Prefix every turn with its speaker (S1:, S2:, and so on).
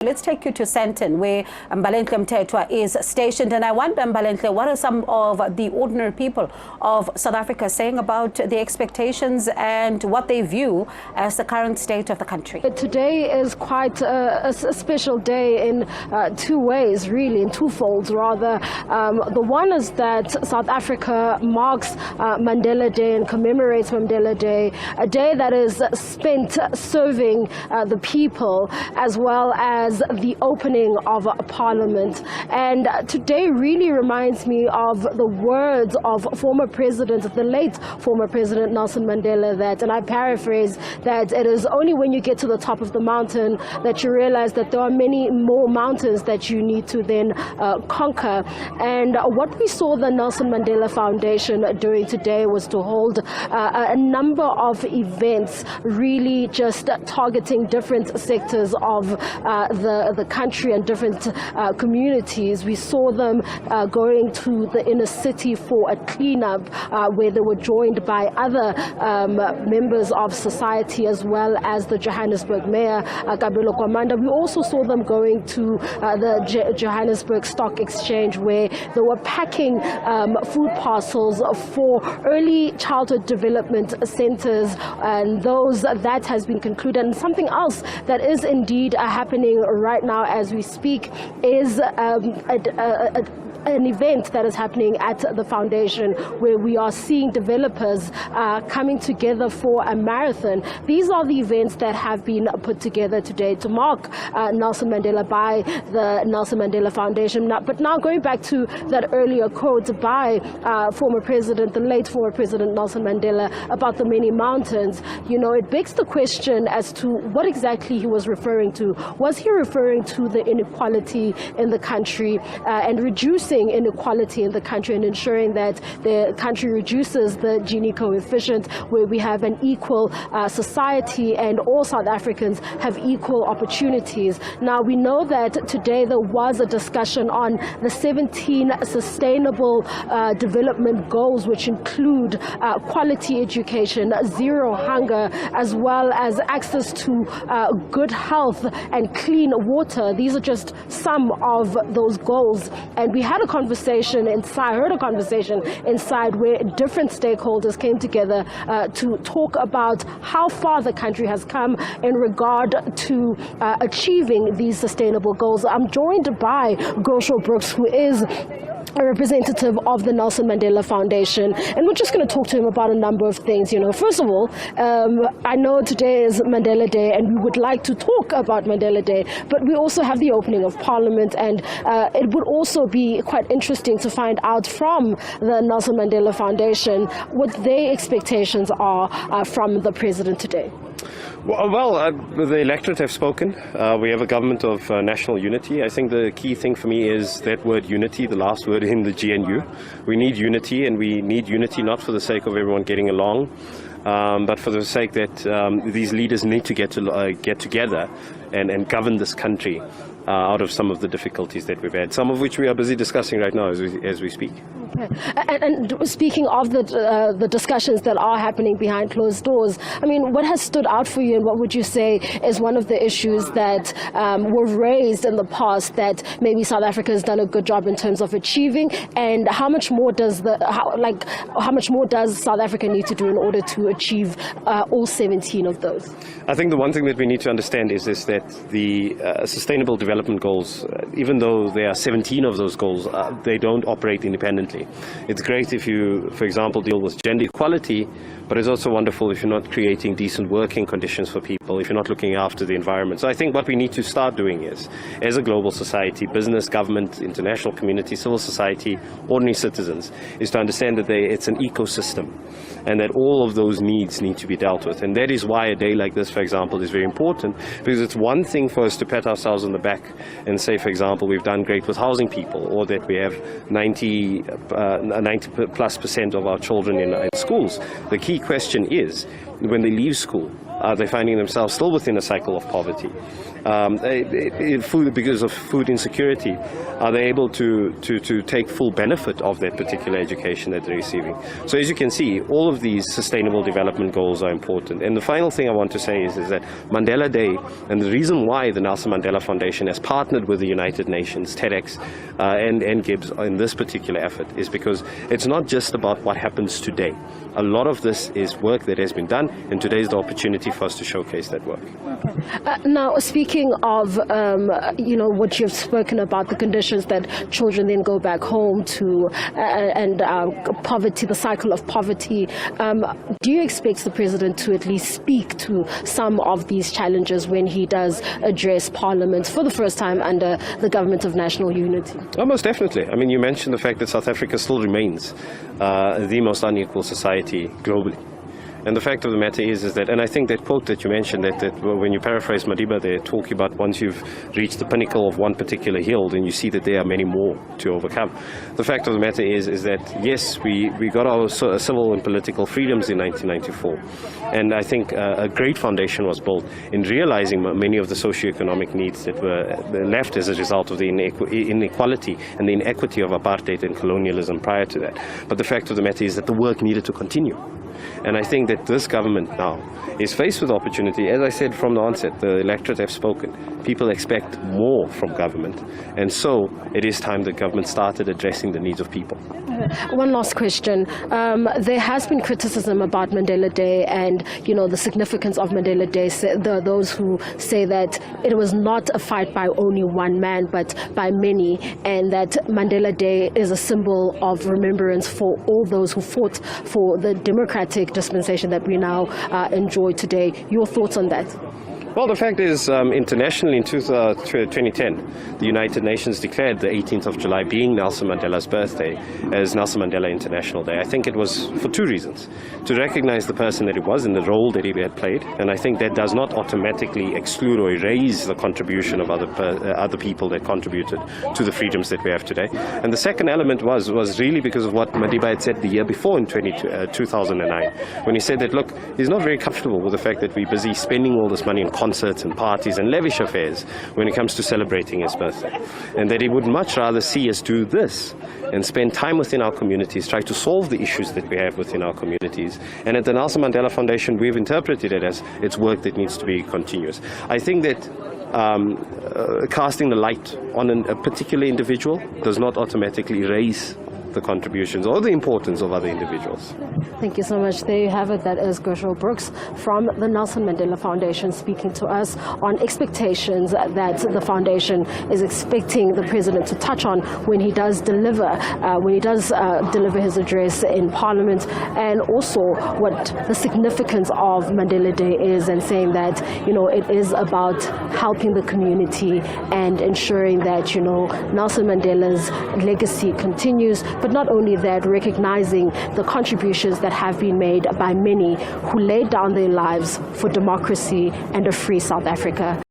S1: Let's take you to Sandton, where Mbalenhle Mthethwa is stationed. And I wonder, Mbalenhle, what are some of the ordinary people of South Africa saying about the expectations and what they view as the current state of the country?
S2: Today is quite a special day in two ways, really, in twofolds rather. The one is that South Africa marks Mandela Day and commemorates Mandela Day, a day that is spent serving the people as well as the opening of Parliament. And today really reminds me of the words of the late former President Nelson Mandela, that, and I paraphrase, that it is only when you get to the top of the mountain that you realize that there are many more mountains that you need to then conquer. And what we saw the Nelson Mandela Foundation doing today was to hold a number of events, really just targeting different sectors of the country and different communities. We saw them going to the inner city for a cleanup where they were joined by other members of society as well as the Johannesburg Mayor, Kabelo Kwamanda. We also saw them going to the Johannesburg Stock Exchange, where they were packing food parcels for early childhood development centers, and those that has been concluded. And something else that is indeed happening right now as we speak is an event that is happening at the foundation, where we are seeing developers coming together for a marathon. These are the events that have been put together today to mark Nelson Mandela by the Nelson Mandela Foundation. But now going back to that earlier quote by the late former President Nelson Mandela about the many mountains, you know, it begs the question as to what exactly he was referring to. Was he referring to the inequality in the country and reducing inequality in the country and ensuring that the country reduces the Gini coefficient, where we have an equal society and all South Africans have equal opportunities? Now, we know that today there was a discussion on the 17 sustainable development goals, which include quality education, zero hunger, as well as access to good health and clean water. These are just some of those goals. And we had a conversation inside where different stakeholders came together to talk about how far the country has come in regard to achieving these sustainable goals. I'm joined by Gosho Brooks, who is a representative of the Nelson Mandela Foundation, and we're just going to talk to him about a number of things. You know, first of all, I know today is Mandela Day and we would like to talk about Mandela Day, but we also have the opening of Parliament, and it would also be quite interesting to find out from the Nelson Mandela Foundation what their expectations are from the President today.
S3: Well, the electorate have spoken. We have a government of national unity. I think the key thing for me is that word unity, the last word in the GNU. We need unity, and we need unity not for the sake of everyone getting along, but for the sake that these leaders need to get together and govern this country out of some of the difficulties that we've had, some of which we are busy discussing right now as we speak.
S2: Okay. And speaking of the discussions that are happening behind closed doors, I mean, what has stood out for you, and what would you say is one of the issues that were raised in the past that maybe South Africa has done a good job in terms of achieving, and how much more does South Africa need to do in order to achieve all 17 of those?
S3: I think the one thing that we need to understand is that the Sustainable Development Goals, even though there are 17 of those goals, they don't operate independently. It's great if you, for example, deal with gender equality, but it's also wonderful if you're not creating decent working conditions for people, if you're not looking after the environment. So I think what we need to start doing is, as a global society, business, government, international community, civil society, ordinary citizens, is to understand that it's an ecosystem and that all of those needs need to be dealt with. And that is why a day like this, for example, is very important, because it's one thing for us to pat ourselves on the back and say, for example, we've done great with housing people, or that we have 90+% of our children in schools. The key question is, when they leave school, are they finding themselves still within a cycle of poverty? food, because of food insecurity, are they able to take full benefit of that particular education that they're receiving? So as you can see, all of these sustainable development goals are important. And the final thing I want to say is that Mandela Day, and the reason why the Nelson Mandela Foundation has partnered with the United Nations, TEDx, and GIBS in this particular effort, is because it's not just about what happens today. A lot of this is work that has been done, and today is the opportunity for us to showcase that work.
S2: Now, speaking of, what you've spoken about, the conditions that children then go back home to, and poverty, the cycle of poverty, do you expect the president to at least speak to some of these challenges when he does address Parliament for the first time under the Government of National Unity?
S3: Oh, most definitely. I mean, you mentioned the fact that South Africa still remains the most unequal society globally. And the fact of the matter is that, and I think that quote that you mentioned, that when you paraphrase Madiba, they're talking about once you've reached the pinnacle of one particular hill, then you see that there are many more to overcome. The fact of the matter is that, yes, we got our civil and political freedoms in 1994. And I think a great foundation was built in realizing many of the socioeconomic needs that were left as a result of the inequality and the inequity of apartheid and colonialism prior to that. But the fact of the matter is that the work needed to continue. And I think that this government now is faced with opportunity. As I said from the onset, the electorate have spoken. People expect more from government. And so it is time that government started addressing the needs of people.
S2: One last question. There has been criticism about Mandela Day and, the significance of Mandela Day. There are those who say that it was not a fight by only one man, but by many, and that Mandela Day is a symbol of remembrance for all those who fought for the democratic dispensation that we now enjoy today. Your thoughts on that?
S3: Well, the fact is, internationally in 2010, the United Nations declared the 18th of July being Nelson Mandela's birthday as Nelson Mandela International Day. I think it was for two reasons. To recognize the person that he was and the role that he had played, and I think that does not automatically exclude or erase the contribution of other people that contributed to the freedoms that we have today. And the second element was really because of what Madiba had said the year before in 2009, when he said that, look, he's not very comfortable with the fact that we're busy spending all this money on concerts and parties and lavish affairs when it comes to celebrating his birthday, and that he would much rather see us do this and spend time within our communities, try to solve the issues that we have within our communities. And at the Nelson Mandela Foundation, we've interpreted it as it's work that needs to be continuous. I think that casting the light on a particular individual does not automatically erase the contributions or the importance of other individuals.
S2: Thank you so much. There you have it. That is Gershel Brooks from the Nelson Mandela Foundation speaking to us on expectations that the foundation is expecting the president to touch on when he does deliver his address in Parliament, and also what the significance of Mandela Day is, and saying that it is about helping the community and ensuring that Nelson Mandela's legacy continues. But not only that, recognizing the contributions that have been made by many who laid down their lives for democracy and a free South Africa.